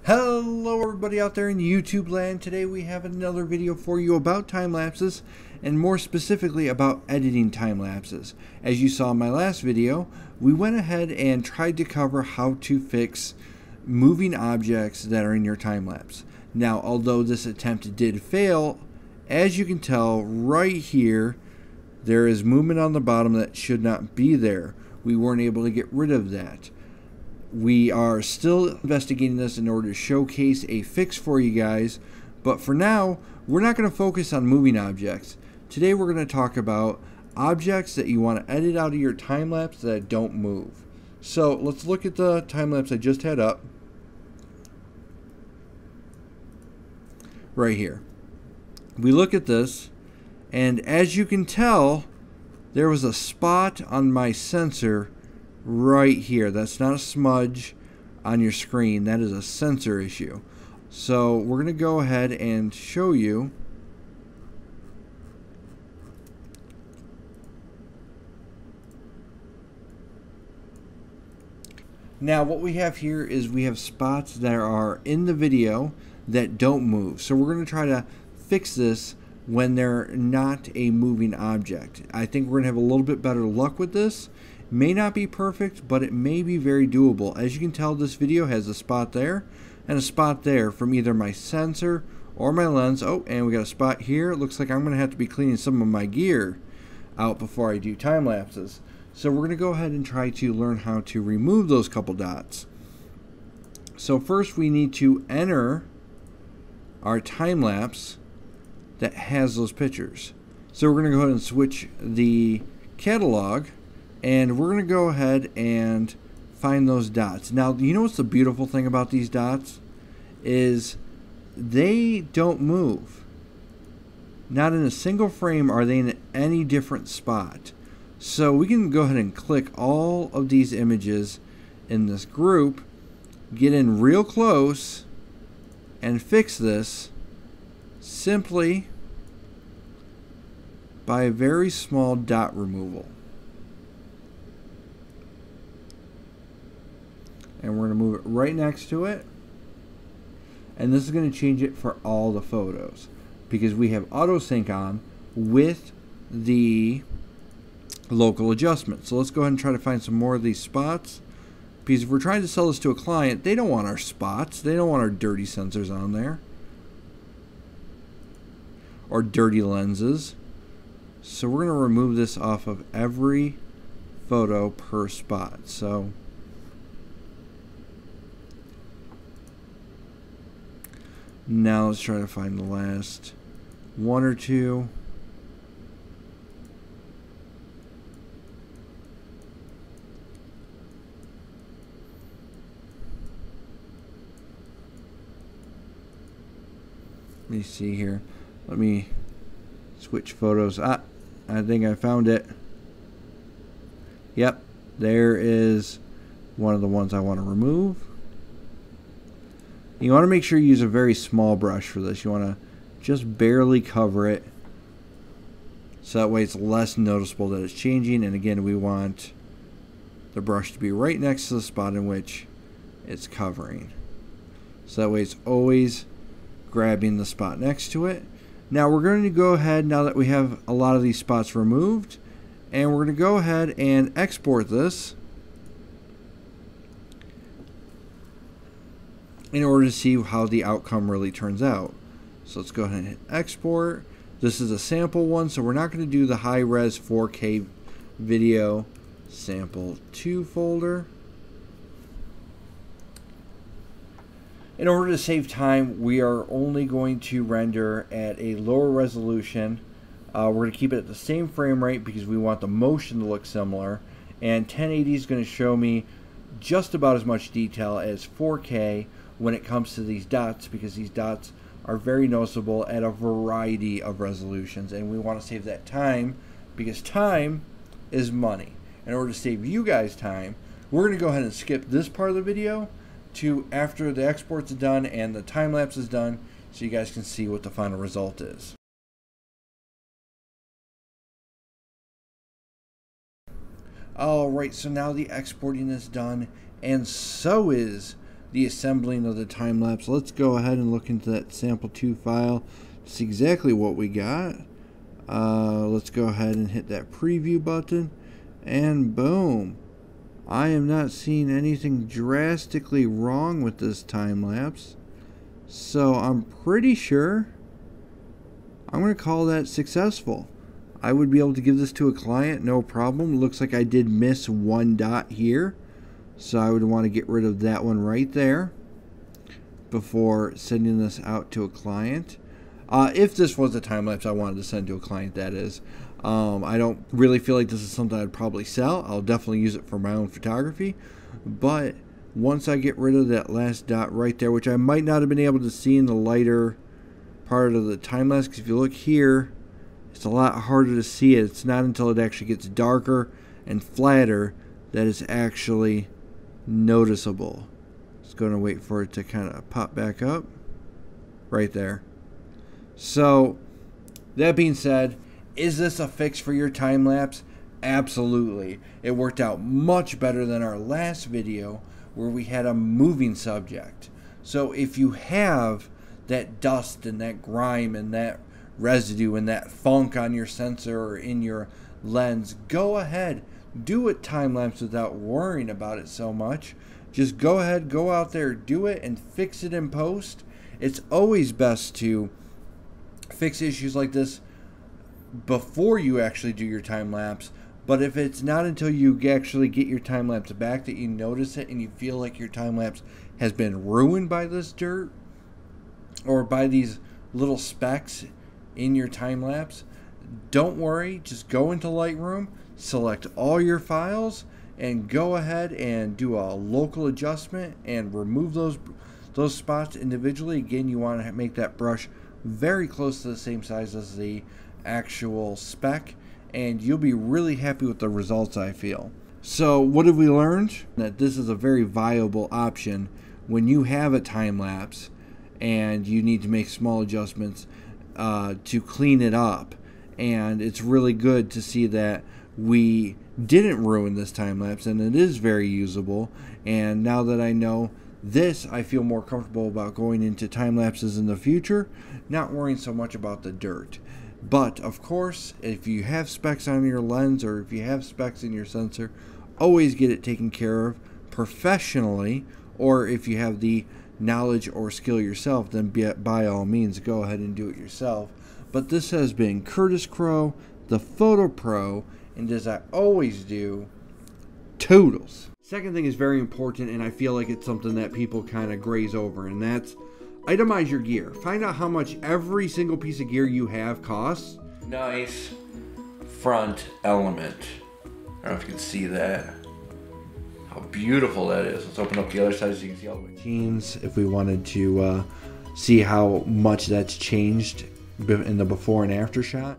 Hello everybody out there in YouTube land. Today we have another video for you about time lapses, and more specifically about editing time lapses. As you saw in my last video, we went ahead and tried to cover how to fix moving objects that are in your time lapse. Now, although this attempt did fail, as you can tell right here, there is movement on the bottom that should not be there. We weren't able to get rid of that. We are still investigating this in order to showcase a fix for you guys, but for now, we're not going to focus on moving objects. Today we're going to talk about objects that you want to edit out of your time lapse that don't move. So let's look at the time lapse I just had up. Right here. We look at this, and as you can tell, there was a spot on my sensor right here. That's not a smudge on your screen. That is a sensor issue. So we're going to go ahead and show you. Now what we have here is we have spots that are in the video that don't move. So we're going to try to fix this when they're not a moving object. I think we're going to have a little bit better luck with this. May not be perfect, but it may be very doable. As you can tell, this video has a spot there and a spot there from either my sensor or my lens. Oh, and we got a spot here. It looks like I'm going to have to be cleaning some of my gear out before I do time lapses. So we're going to go ahead and try to learn how to remove those couple dots. So first we need to enter our time lapse that has those pictures. So we're going to go ahead and switch the catalog, and we're going to go ahead and find those dots. Now, you know what's the beautiful thing about these dots? Is they don't move. Not in a single frame are they in any different spot. So we can go ahead and click all of these images in this group, get in real close, and fix this simply by a very small dot removal. And we're going to move it right next to it. And this is going to change it for all the photos, because we have auto sync on with the local adjustment. So let's go ahead and try to find some more of these spots, because if we're trying to sell this to a client, they don't want our spots. They don't want our dirty sensors on there or dirty lenses. So we're going to remove this off of every photo per spot. So now let's try to find the last one or two. Let me see here. Let me switch photos. I think I found it. Yep, there is one of the ones I want to remove. You want to make sure you use a very small brush for this. You want to just barely cover it, so that way it's less noticeable that it's changing. And again, we want the brush to be right next to the spot in which it's covering, so that way it's always grabbing the spot next to it. Now we're going to go ahead, now that we have a lot of these spots removed, and we're going to go ahead and export this in order to see how the outcome really turns out. So let's go ahead and hit export. This is a sample one, so we're not going to do the high-res 4K video sample 2 folder. In order to save time, we are only going to render at a lower resolution. We're going to keep it at the same frame rate because we want the motion to look similar. And 1080 is going to show me just about as much detail as 4K when it comes to these dots, because these dots are very noticeable at a variety of resolutions. And we want to save that time, because time is money. In order to save you guys time, we're going to go ahead and skip this part of the video to after the exports are done and the time lapse is done, so you guys can see what the final result is. Alright, so now the exporting is done, and so is the assembling of the time-lapse. Let's go ahead and look into that sample 2 file to see exactly what we got. Let's go ahead and hit that preview button, and boom. I am not seeing anything drastically wrong with this time-lapse. So I'm pretty sure I'm going to call that successful. I would be able to give this to a client, no problem. Looks like I did miss one dot here, so I would want to get rid of that one right there before sending this out to a client. If this was a time-lapse I wanted to send to a client, that is. I don't really feel like this is something I'd probably sell. I'll definitely use it for my own photography. But once I get rid of that last dot right there, which I might not have been able to see in the lighter part of the time-lapse, because if you look here, it's a lot harder to see it. It's not until it actually gets darker and flatter that it's actually noticeable. Just going to wait for it to kind of pop back up right there. So that being said, is this a fix for your time-lapse? Absolutely. It worked out much better than our last video where we had a moving subject. So if you have that dust and that grime and that residue and that funk on your sensor or in your lens, go ahead, do it time-lapse without worrying about it so much. Just go ahead, go out there, do it, and fix it in post. It's always best to fix issues like this before you actually do your time-lapse. But if it's not until you actually get your time-lapse back that you notice it and you feel like your time-lapse has been ruined by this dirt or by these little specks in your time-lapse, don't worry, just go into Lightroom, select all your files, and go ahead and do a local adjustment and remove those spots individually. Again, you want to make that brush very close to the same size as the actual speck, and you'll be really happy with the results, I feel. So what have we learned? That this is a very viable option when you have a time-lapse and you need to make small adjustments to clean it up. And it's really good to see that we didn't ruin this time-lapse and it is very usable. And now that I know this, I feel more comfortable about going into time-lapses in the future, not worrying so much about the dirt. But of course, if you have specks on your lens or if you have specks in your sensor, always get it taken care of professionally, or if you have the knowledge or skill yourself, then by all means go ahead and do it yourself. But this has been Curtis Crow, the Photo Pro, and as I always do, toodles. Second thing is very important, and I feel like it's something that people kind of graze over, and that's itemize your gear. Find out how much every single piece of gear you have costs. Nice front element. I don't know if you can see that. How beautiful that is. Let's open up the other side so you can see all the way. Jeans, if we wanted to see how much that's changed in the before and after shot.